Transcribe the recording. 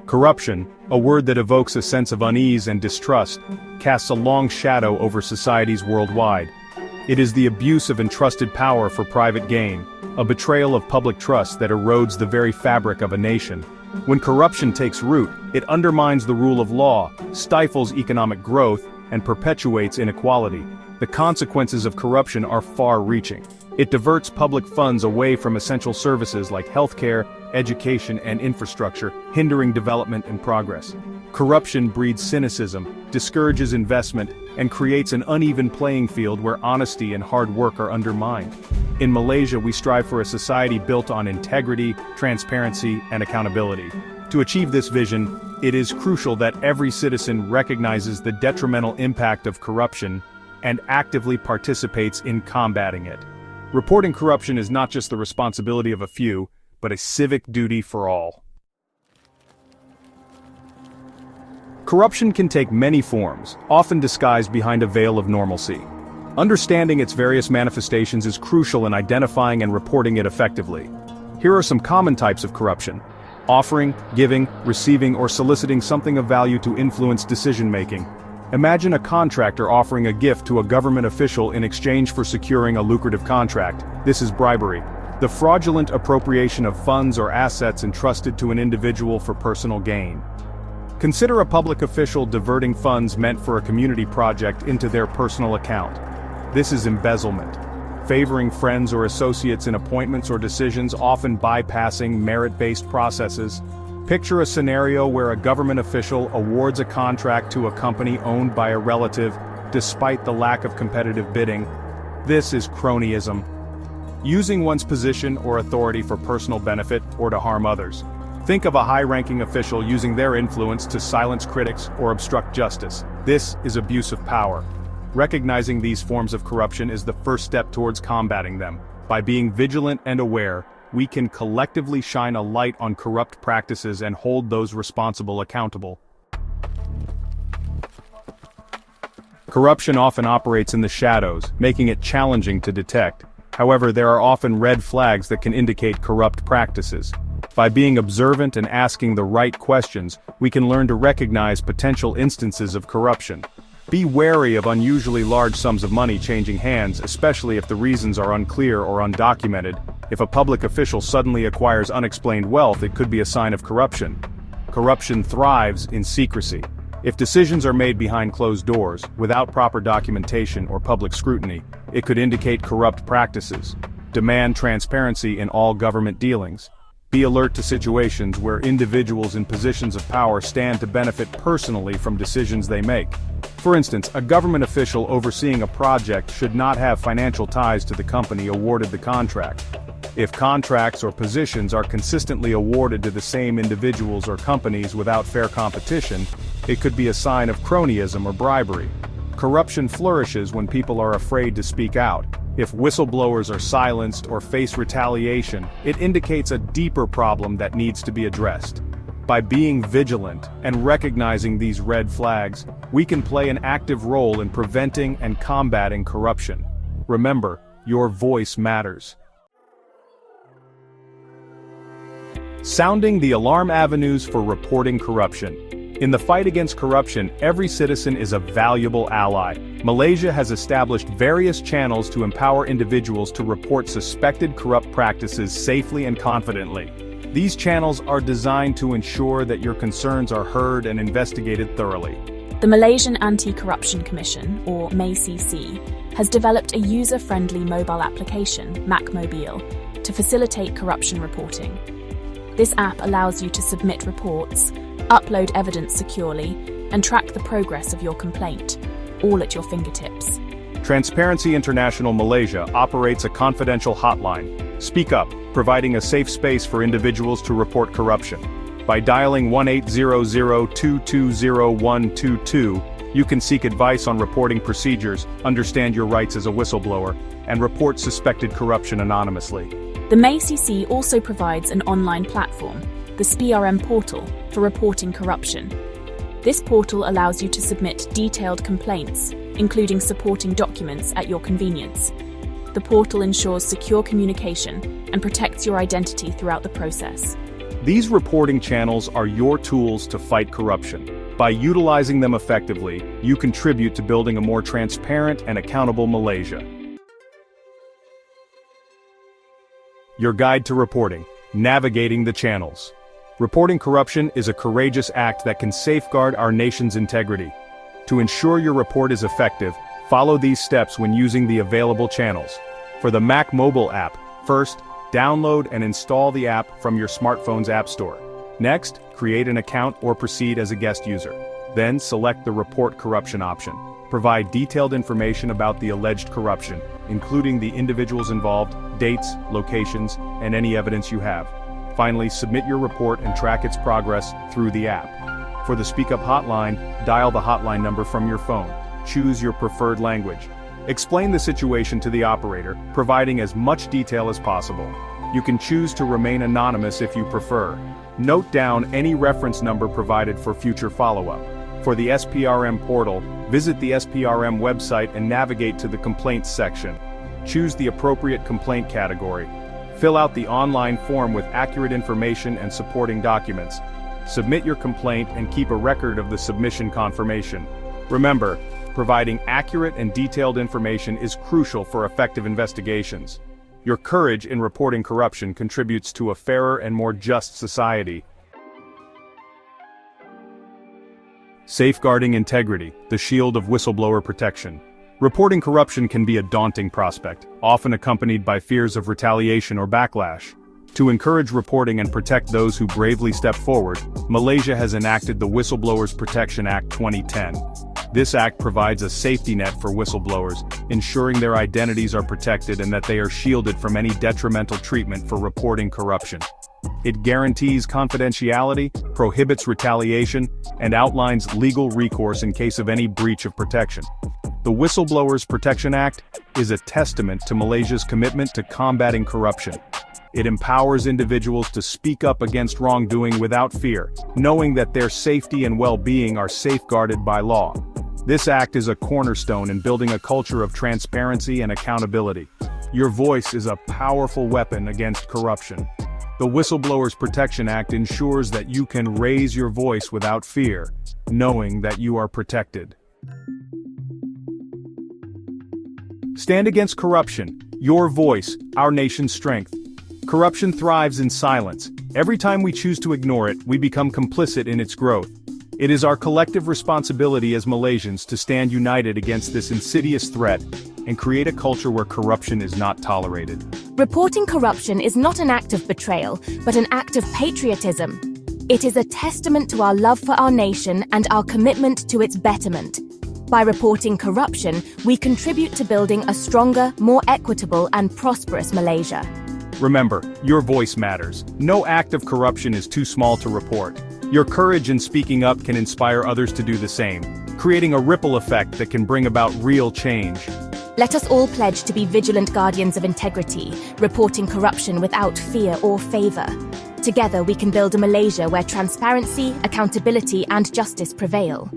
Corruption, a word that evokes a sense of unease and distrust, casts a long shadow over societies worldwide. It is the abuse of entrusted power for private gain, a betrayal of public trust that erodes the very fabric of a nation. When corruption takes root, it undermines the rule of law, stifles economic growth, and perpetuates inequality. The consequences of corruption are far-reaching. It diverts public funds away from essential services like healthcare, education, and infrastructure, hindering development and progress. Corruption breeds cynicism, discourages investment, and creates an uneven playing field where honesty and hard work are undermined. In Malaysia, we strive for a society built on integrity, transparency, and accountability. To achieve this vision, it is crucial that every citizen recognizes the detrimental impact of corruption and actively participates in combating it. Reporting corruption is not just the responsibility of a few, but a civic duty for all. Corruption can take many forms, often disguised behind a veil of normalcy. Understanding its various manifestations is crucial in identifying and reporting it effectively. Here are some common types of corruption: offering, giving, receiving, or soliciting something of value to influence decision-making. Imagine a contractor offering a gift to a government official in exchange for securing a lucrative contract. This is bribery. The fraudulent appropriation of funds or assets entrusted to an individual for personal gain. Consider a public official diverting funds meant for a community project into their personal account. This is embezzlement. Favoring friends or associates in appointments or decisions, often bypassing merit-based processes. Picture a scenario where a government official awards a contract to a company owned by a relative, despite the lack of competitive bidding. This is cronyism. Using one's position or authority for personal benefit or to harm others. Think of a high-ranking official using their influence to silence critics or obstruct justice. This is abuse of power. Recognizing these forms of corruption is the first step towards combating them. By being vigilant and aware, we can collectively shine a light on corrupt practices and hold those responsible accountable. Corruption often operates in the shadows, making it challenging to detect. However, there are often red flags that can indicate corrupt practices. By being observant and asking the right questions, we can learn to recognize potential instances of corruption. Be wary of unusually large sums of money changing hands, especially if the reasons are unclear or undocumented. If a public official suddenly acquires unexplained wealth, it could be a sign of corruption. Corruption thrives in secrecy. If decisions are made behind closed doors, without proper documentation or public scrutiny, it could indicate corrupt practices. Demand transparency in all government dealings. Be alert to situations where individuals in positions of power stand to benefit personally from decisions they make. For instance, a government official overseeing a project should not have financial ties to the company awarded the contract. If contracts or positions are consistently awarded to the same individuals or companies without fair competition, it could be a sign of cronyism or bribery. Corruption flourishes when people are afraid to speak out. If whistleblowers are silenced or face retaliation, it indicates a deeper problem that needs to be addressed. By being vigilant and recognizing these red flags, we can play an active role in preventing and combating corruption. Remember, your voice matters. Sounding the alarm avenues for reporting corruption. In the fight against corruption, every citizen is a valuable ally. Malaysia has established various channels to empower individuals to report suspected corrupt practices safely and confidently. These channels are designed to ensure that your concerns are heard and investigated thoroughly. The Malaysian Anti-Corruption Commission, or MACC, has developed a user-friendly mobile application, MacMobile, to facilitate corruption reporting. This app allows you to submit reports, upload evidence securely, and track the progress of your complaint, all at your fingertips. Transparency International Malaysia operates a confidential hotline, Speak Up, providing a safe space for individuals to report corruption. By dialing 1-800-220-122, you can seek advice on reporting procedures, understand your rights as a whistleblower, and report suspected corruption anonymously. The MACC also provides an online platform, the SPRM portal, for reporting corruption. This portal allows you to submit detailed complaints, including supporting documents at your convenience. The portal ensures secure communication and protects your identity throughout the process. These reporting channels are your tools to fight corruption. By utilizing them effectively, you contribute to building a more transparent and accountable Malaysia. Your guide to reporting: navigating the channels. Reporting corruption is a courageous act that can safeguard our nation's integrity. To ensure your report is effective, follow these steps when using the available channels. For the Mac Mobile app, first, download and install the app from your smartphone's app store. Next, create an account or proceed as a guest user. Then select the Report Corruption option. Provide detailed information about the alleged corruption, including the individuals involved, dates, locations, and any evidence you have. Finally, submit your report and track its progress through the app. For the Speak Up hotline, dial the hotline number from your phone. Choose your preferred language. Explain the situation to the operator, providing as much detail as possible. You can choose to remain anonymous if you prefer. Note down any reference number provided for future follow-up. For the SPRM portal, visit the SPRM website and navigate to the Complaints section. Choose the appropriate complaint category. Fill out the online form with accurate information and supporting documents. Submit your complaint and keep a record of the submission confirmation. Remember, providing accurate and detailed information is crucial for effective investigations. Your courage in reporting corruption contributes to a fairer and more just society. Safeguarding integrity, the shield of whistleblower protection. Reporting corruption can be a daunting prospect, often accompanied by fears of retaliation or backlash. To encourage reporting and protect those who bravely step forward, Malaysia has enacted the Whistleblowers Protection Act 2010. This act provides a safety net for whistleblowers, ensuring their identities are protected and that they are shielded from any detrimental treatment for reporting corruption. It guarantees confidentiality, prohibits retaliation, and outlines legal recourse in case of any breach of protection. The Whistleblowers Protection Act is a testament to Malaysia's commitment to combating corruption. It empowers individuals to speak up against wrongdoing without fear, knowing that their safety and well-being are safeguarded by law. This act is a cornerstone in building a culture of transparency and accountability. Your voice is a powerful weapon against corruption. The Whistleblowers Protection Act ensures that you can raise your voice without fear, knowing that you are protected. Stand against corruption. Your voice, our nation's strength. Corruption thrives in silence. Every time we choose to ignore it, we become complicit in its growth. It is our collective responsibility as Malaysians to stand united against this insidious threat and create a culture where corruption is not tolerated. Reporting corruption is not an act of betrayal, but an act of patriotism. It is a testament to our love for our nation and our commitment to its betterment. By reporting corruption, we contribute to building a stronger, more equitable and prosperous Malaysia. Remember, your voice matters. No act of corruption is too small to report. Your courage in speaking up can inspire others to do the same, creating a ripple effect that can bring about real change. Let us all pledge to be vigilant guardians of integrity, reporting corruption without fear or favor. Together we can build a Malaysia where transparency, accountability and justice prevail.